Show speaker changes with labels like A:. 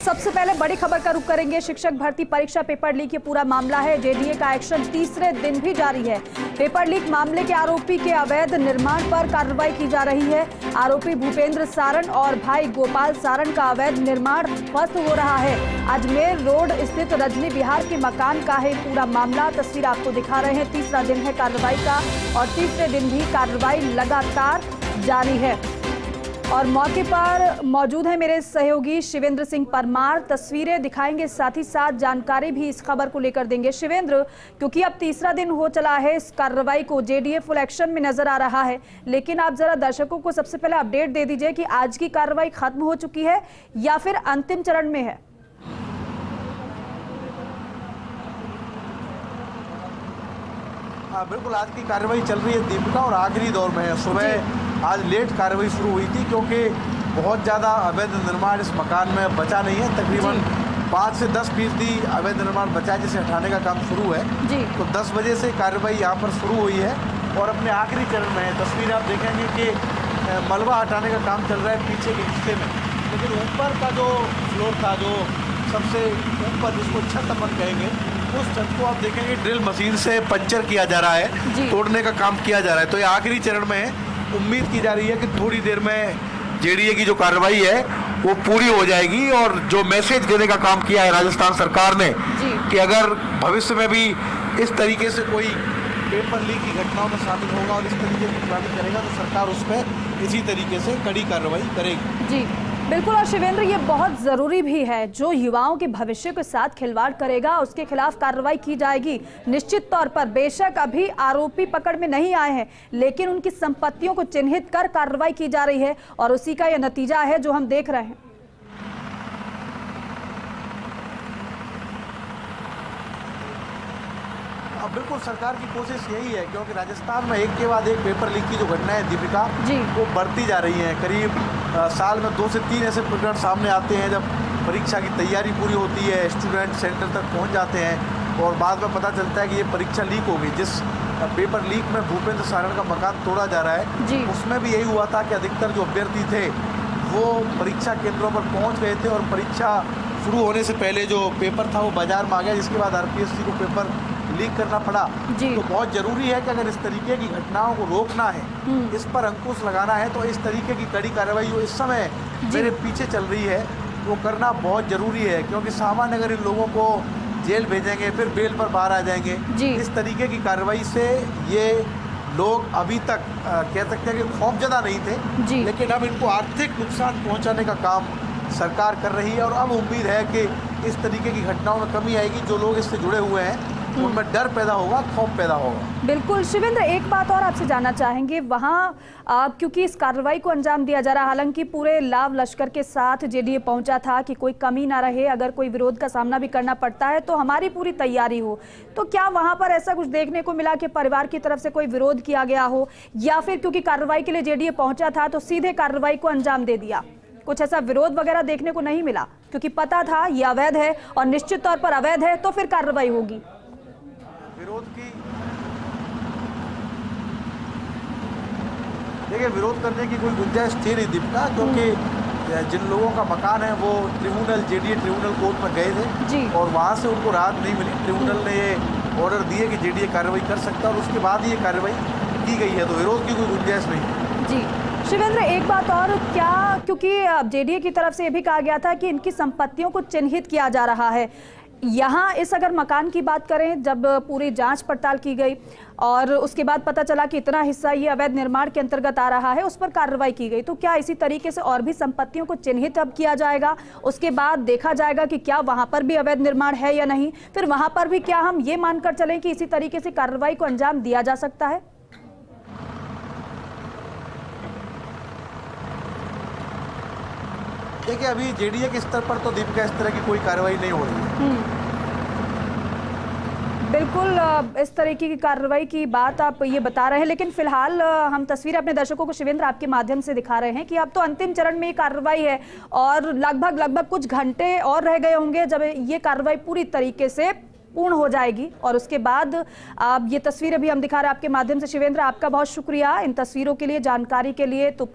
A: सबसे पहले बड़ी खबर का रुख करेंगे। शिक्षक भर्ती परीक्षा पेपर लीक ये पूरा मामला है। जेडीए का एक्शन तीसरे दिन भी जारी है। पेपर लीक मामले के आरोपी के अवैध निर्माण पर कार्रवाई की जा रही है। आरोपी भूपेंद्र सारण और भाई गोपाल सारण का अवैध निर्माण ध्वस्त हो रहा है। अजमेर रोड स्थित रजनी विहार के मकान का है पूरा मामला। तस्वीर आपको दिखा रहे हैं। तीसरा दिन है कार्रवाई का और तीसरे दिन भी कार्रवाई लगातार जारी है। और मौके पर मौजूद है मेरे सहयोगी शिवेंद्र सिंह परमार। तस्वीरें दिखाएंगे, साथ ही साथ जानकारी भी इस खबर को लेकर देंगे। शिवेंद्र, क्योंकि अब तीसरा दिन हो चला है इस कार्रवाई को, जेडीए फुल एक्शन में नजर आ रहा है, लेकिन आप जरा दर्शकों को सबसे पहले अपडेट दे दीजिए कि आज की कार्रवाई खत्म हो चुकी है या फिर अंतिम चरण में है।
B: हाँ बिल्कुल, आज की कार्रवाई चल रही है दीपिका और आखिरी दौर में है। सुबह आज लेट कार्रवाई शुरू हुई थी क्योंकि बहुत ज़्यादा अवैध निर्माण इस मकान में बचा नहीं है। तकरीबन 5 से 10% अवैध निर्माण बचा है जिसे हटाने का काम शुरू है। तो 10 बजे से कार्रवाई यहाँ पर शुरू हुई है और अपने आखिरी चरण में है। तस्वीर आप देखेंगे कि मलबा हटाने का काम चल रहा है पीछे के हिस्से में, लेकिन ऊपर का जो फ्लोर था, जो सबसे ऊपर जिसको छत अपन कहेंगे, उस छत को आप देखेंगे ड्रिल मशीन से पंचर किया जा रहा है, तोड़ने का काम किया जा रहा है। तो ये आखिरी चरण में है। उम्मीद की जा रही है कि थोड़ी देर में जेडीए की जो कार्रवाई है वो पूरी हो जाएगी और जो मैसेज देने का काम किया है राजस्थान सरकार ने कि अगर भविष्य में भी इस तरीके से कोई पेपर लीक की घटनाओं में शामिल होगा और इस तरीके की प्लानिंग करेगा तो सरकार उस पर इसी तरीके से कड़ी कार्रवाई करेगी।
A: जी बिल्कुल। और शिवेंद्र, ये बहुत जरूरी भी है, जो युवाओं के भविष्य के साथ खिलवाड़ करेगा उसके खिलाफ कार्रवाई की जाएगी निश्चित तौर पर। बेशक अभी आरोपी पकड़ में नहीं आए हैं, लेकिन उनकी संपत्तियों को चिन्हित कर कार्रवाई की जा रही है और उसी का यह नतीजा है जो हम देख रहे हैं।
B: अब बिल्कुल सरकार की कोशिश यही है, क्योंकि राजस्थान में एक के बाद एक पेपर लीक की जो घटना है दीपिका, वो बढ़ती जा रही है। करीब साल में 2 से 3 ऐसे प्रकरण सामने आते हैं जब परीक्षा की तैयारी पूरी होती है, स्टूडेंट सेंटर तक पहुंच जाते हैं और बाद में पता चलता है कि ये परीक्षा लीक हो गई। जिस पेपर लीक में भूपेंद्र सारण का मकान तोड़ा जा रहा है, उसमें भी यही हुआ था कि अधिकतर जो अभ्यर्थी थे वो परीक्षा केंद्रों पर पहुँच गए थे और परीक्षा शुरू होने से पहले जो पेपर था वो बाजार में आ गया, जिसके बाद आरपीएससी को पेपर लीक करना पड़ा। तो बहुत जरूरी है कि अगर इस तरीके की घटनाओं को रोकना है, इस पर अंकुश लगाना है, तो इस तरीके की कड़ी कार्रवाई जो इस समय मेरे पीछे चल रही है वो करना बहुत जरूरी है। क्योंकि सामान्य अगर इन लोगों को जेल भेजेंगे फिर बेल पर बाहर आ जाएंगे, इस तरीके की कार्रवाई से ये लोग अभी तक कह सकते हैं कि खौफजदा नहीं थे, लेकिन अब इनको आर्थिक नुकसान पहुँचाने का काम सरकार कर रही है। और अब उम्मीद है कि इस तरीके की घटनाओं में कमी आएगी। जो लोग इससे जुड़े हुए हैं उनमें डर पैदा होगा, खौफ पैदा होगा।
A: बिल्कुल। शिवेंद्र, एक बात और आपसे जानना चाहेंगे, वहाँ क्योंकि इस कार्रवाई को अंजाम दिया जा रहा है, हालांकि पूरे लाव लश्कर के साथ जेडीए पहुंचा था कि कोई कमी ना रहे, अगर कोई विरोध का सामना भी करना पड़ता है तो हमारी पूरी तैयारी हो, तो क्या वहां पर ऐसा कुछ देखने को मिला कि परिवार की तरफ से कोई विरोध किया गया हो, या फिर क्योंकि कार्रवाई के लिए जेडीए पहुंचा था तो सीधे कार्रवाई को अंजाम दे दिया? कुछ ऐसा विरोध वगैरह देखने को नहीं मिला, क्योंकि पता था ये अवैध है और निश्चित तौर पर अवैध है तो फिर कार्रवाई होगी।
B: विरोध की देखिए, विरोध करने की कोई गुंजाइश थी नहीं दीपिका, क्योंकि जिन लोगों का मकान है वो ट्रिब्यूनल, जेडीए ट्रिब्यूनल कोर्ट में गए थे और वहाँ से उनको राहत नहीं मिली। ट्रिब्यूनल ने ये ऑर्डर दिए कि जेडीए कार्रवाई कर सकता है और उसके बाद ही ये कार्रवाई की गई है, तो विरोध की कोई गुंजाइश नहीं।
A: जी शिवेंद्र, एक बात और, क्या क्योंकि जेडीए की तरफ से ये भी कहा गया था कि इनकी संपत्तियों को चिन्हित किया जा रहा है, यहाँ इस अगर मकान की बात करें, जब पूरी जांच पड़ताल की गई और उसके बाद पता चला कि इतना हिस्सा ये अवैध निर्माण के अंतर्गत आ रहा है, उस पर कार्रवाई की गई, तो क्या इसी तरीके से और भी संपत्तियों को चिन्हित अब किया जाएगा? उसके बाद देखा जाएगा कि क्या वहां पर भी अवैध निर्माण है या नहीं, फिर वहां पर भी क्या हम ये मानकर चलें कि इसी तरीके से कार्रवाई को अंजाम दिया जा सकता है?
B: देखिए, अभी जेडीए के स्तर पर तो दीपिका इस तरह की कोई कार्रवाई नहीं हो रही है।
A: बिल्कुल, इस तरीके की कार्रवाई की बात आप ये बता रहे हैं, लेकिन फिलहाल हम तस्वीरें अपने दर्शकों को शिवेंद्र आपके माध्यम से दिखा रहे हैं कि अब तो अंतिम चरण में ये कार्रवाई है और लगभग कुछ घंटे और रह गए होंगे जब ये कार्रवाई पूरी तरीके से पूर्ण हो जाएगी और उसके बाद ये तस्वीरें भी हम दिखा रहे हैं आपके माध्यम से। शिवेंद्र, आपका बहुत शुक्रिया इन तस्वीरों के लिए, जानकारी के लिए। तो